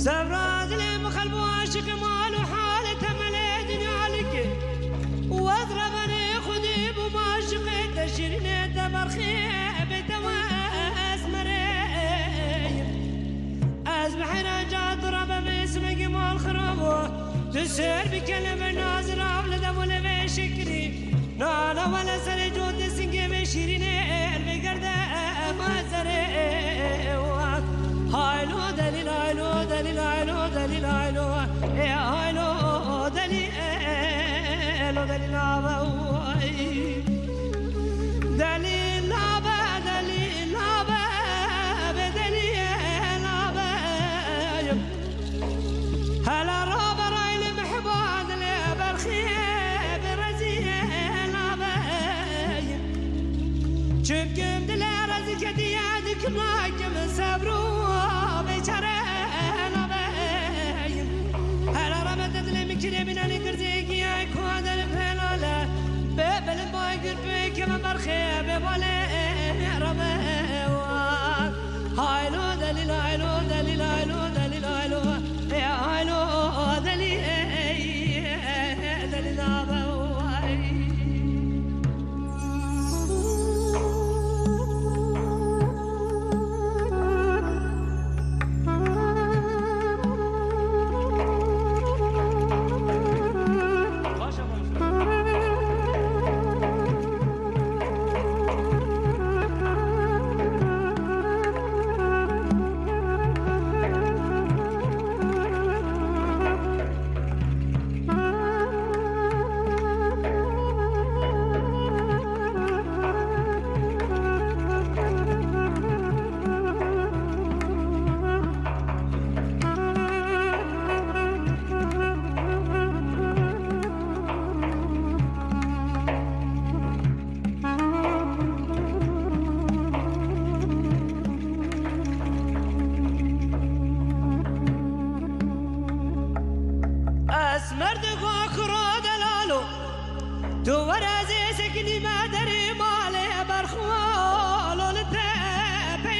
سراد لي مخلب واشق مال وحالته مليت عليك واضربني خذي بماشق تشرني تبرخيب تواسمري اسمح رجع ضرب باسمك مال خرابه تسير بكلم الناظر ولد ولا بشكري نانا ولا سر جود سنجي بشيريني البقرده ما سري هايلو دليل هايلو دليل هايلو دليل هايلو هايلو دليل دليل دليل دليل دليل بدليل هلا راب رايل محبان برخيب رزيل شكم دل رزك ديادك معكم صبروا كده من الكرزيك يا كواد الفلالة ببل بايقر بك ما برخي ببالي ربا هايلو دليل هايلو دليل هايلو دليل هايلو هايلو دليل دليل مردك وكرو دلالو تو ورازي سكني ما دري مالي برخوالو لتابيين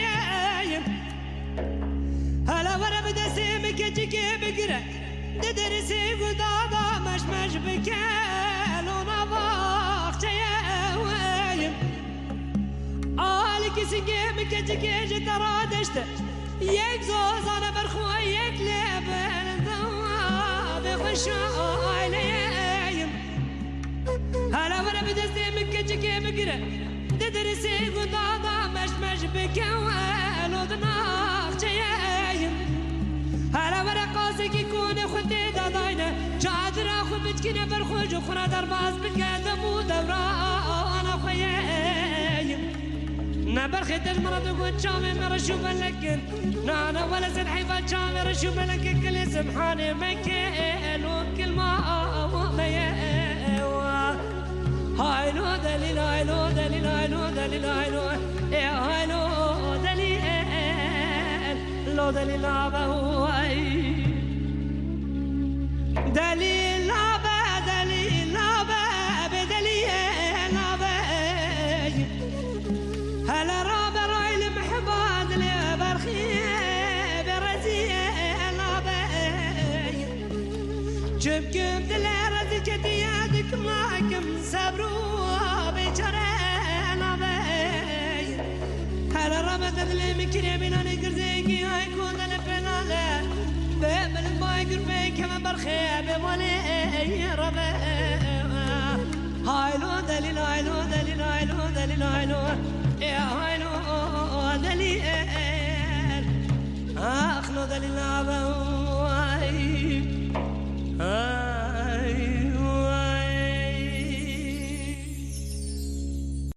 هلا ورا بدسي مكجكي بقرا ددرسي قدادا مش بكالو نباق جيوين آلك سنجي مكجكي جترا دشت يك زوز انا برخو يك لبن بخشايليم هلا ولا بدستي مكجكي بقرا ددرسي قدادا مش بكوالو دناق جيايم هلا ولا قاسك يكون خدي داداينا جادر اخو بتكنا برخوج وخنا درباز بكادم ودورا انا خيايم نبرخي تجمرة تقول شامي مرشو بلكن نانا ولا سد حيفا شامي رشو بلكن كل سبحاني مكين وكل ما ميوا هايلو دليل هايلو دليل هايلو دليل هايلو هايلو دليل دليل أبوي دليل أبا دليل أبا بدليل أبا هلا راب راي المحباد لبرخي برزي أبا جبكم دلارة كديادك معكم صبروا بجرى أبا هلا راب تدلي مكرمين أنا قرزيكي هيكون أنا بنالا بابل بايقر بيك من برخي بمالي ربا هايلو دليل هايلو دليل هايلو دليل هايلو